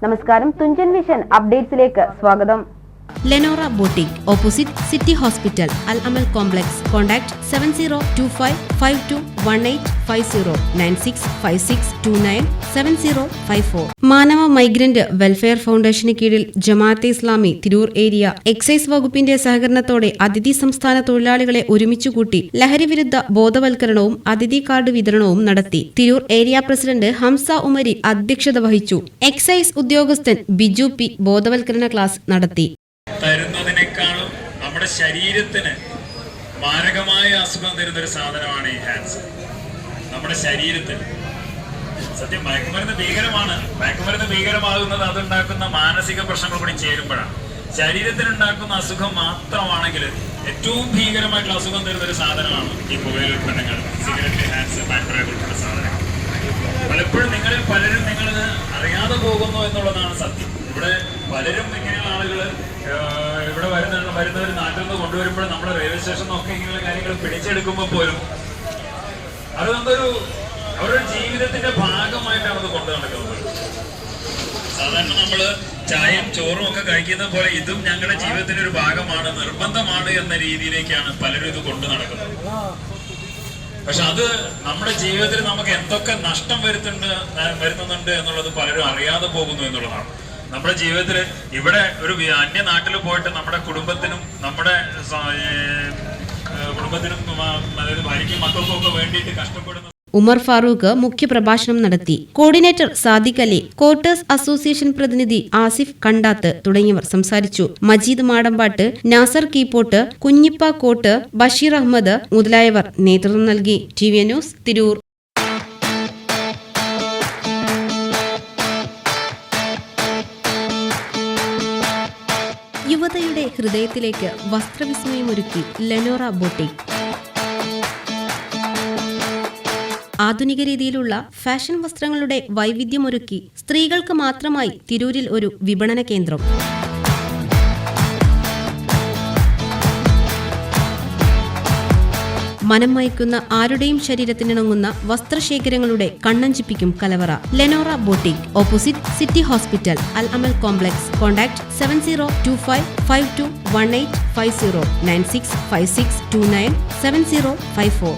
നമസ്കാരം, തുഞ്ചൻ വിഷൻ അപ്ഡേറ്റ്സിലേക്ക് സ്വാഗതം. Lenora boutique, opposite city hospital, Al Amal complex. Contact 7025521850 9656297054. Manava migrant welfare ഫൗണ്ടേഷന് കീഴിൽ ജമാഅത്തെ ഇസ്ലാമി തിരൂർ ഏരിയ എക്സൈസ് വകുപ്പിന്റെ സഹകരണത്തോടെ അതിഥി സംസ്ഥാന തൊഴിലാളികളെ ഒരുമിച്ചുകൂട്ടി ലഹരിവിരുദ്ധ ബോധവൽക്കരണവും അതിഥി കാർഡ് വിതരണവും നടത്തി. തിരൂർ ഏരിയ പ്രസിഡന്റ് ഹംസ ഉമരി അധ്യക്ഷത വഹിച്ചു. എക്സൈസ് ഉദ്യോഗസ്ഥൻ ബിജു പി ബോധവൽക്കരണ ക്ലാസ് നടത്തി. തരുന്നതിനേക്കാളും നമ്മുടെ ശരീരത്തിന് മാരകമായ അസുഖം തരുന്നൊരു സാധനമാണ് ഈ ഹാൻഡ്സ്. നമ്മുടെ ശരീരത്തിന് സത്യം മയക്കുമരുന്ന് ഭീകരമാണ്. മയക്കുമരുന്ന് ഭീകരമാകുന്നത് അതുണ്ടാക്കുന്ന മാനസിക പ്രശ്നങ്ങൾ കൂടി ചേരുമ്പോഴാണ്. ശരീരത്തിനുണ്ടാക്കുന്ന അസുഖം മാത്രമാണെങ്കിൽ ഏറ്റവും ഭീകരമായിട്ടുള്ള അസുഖം തരുന്നൊരു സാധനമാണ് ഈ പുകയില ഉൽപ്പന്നങ്ങൾ, സിഗരറ്റ്, ഹാൻഡ്സ്, പാൻപറ പോലുള്ള സാധനങ്ങൾ. പലപ്പോഴും നിങ്ങളിൽ പലരും നിങ്ങളിത് അറിയാതെ പോകുന്നു എന്നുള്ളതാണ് സത്യം. ഇവിടെ പലരും ഇങ്ങനെയുള്ള ആളുകൾ ഇവിടെ വരുന്നവർ നാട്ടിൽ നിന്ന് കൊണ്ടുവരുമ്പോൾ നമ്മുടെ റെയിൽവേ സ്റ്റേഷൻ നോക്കി ഇങ്ങനെയുള്ള കാര്യങ്ങൾ പിടിച്ചെടുക്കുമ്പോൾ പോലും അത് അവരുടെ ജീവിതത്തിന്റെ ഭാഗമായിട്ടാണ് അത് കൊണ്ടു നടക്കുന്നത്. സാധാരണ നമ്മള് ചായയും ചോറും ഒക്കെ കഴിക്കുന്നത് പോലെ ഇതും ഞങ്ങളുടെ ജീവിതത്തിന്റെ ഒരു ഭാഗമാണ്, നിർബന്ധമാണ് എന്ന രീതിയിലേക്കാണ് പലരും ഇത് കൊണ്ടു നടക്കുന്നത്. പക്ഷെ അത് നമ്മുടെ ജീവിതത്തിൽ നമുക്ക് എന്തൊക്കെ നഷ്ടം വരുത്തുന്നുണ്ട് എന്നുള്ളത് പലരും അറിയാതെ പോകുന്നു എന്നുള്ളതാണ്. നമ്മുടെ ജീവിതത്തിൽ ഇവിടെ ഒരു അന്യ നാട്ടിൽ പോയിട്ട് നമ്മുടെ കുടുംബത്തിനും അതായത് ഭാര്യയ്ക്കും മക്കൾക്കും ഒക്കെ വേണ്ടിയിട്ട് കഷ്ടപ്പെടുന്ന ഉമർ ഫാറൂഖ് മുഖ്യപ്രഭാഷണം നടത്തി. Coordinator Sadiq Ali, quarters association പ്രതിനിധി ആസിഫ് കണ്ടാത്ത് തുടങ്ങിയവർ സംസാരിച്ചു. മജീദ് മാടമ്പാട്ട്, നാസർ കീപ്പോട്ട്, കുഞ്ഞിപ്പ കോട്ട്, ബഷീർ അഹമ്മദ് മുതലായവർ നേതൃത്വം നൽകി. TV news, Tirur. യുവതയുടെ ഹൃദയത്തിലേക്ക് വസ്ത്രവിസ്മയമൊരുക്കി ലെനോറ ബോട്ടിക്. ആധുനിക രീതിയിലുള്ള ഫാഷൻ വസ്ത്രങ്ങളുടെ വൈവിധ്യമൊരുക്കി സ്ത്രീകൾക്ക് മാത്രമായി തിരൂരിൽ ഒരു വിപണന കേന്ദ്രം. മനം മയക്കുന്ന ആരുടെയും ശരീരത്തിനിണങ്ങുന്ന വസ്ത്രശേഖരങ്ങളുടെ കണ്ണഞ്ചിപ്പിക്കും കലവറ. Lenora boutique, opposite city hospital, Al Amal complex. Contact 7025521850 9656297054.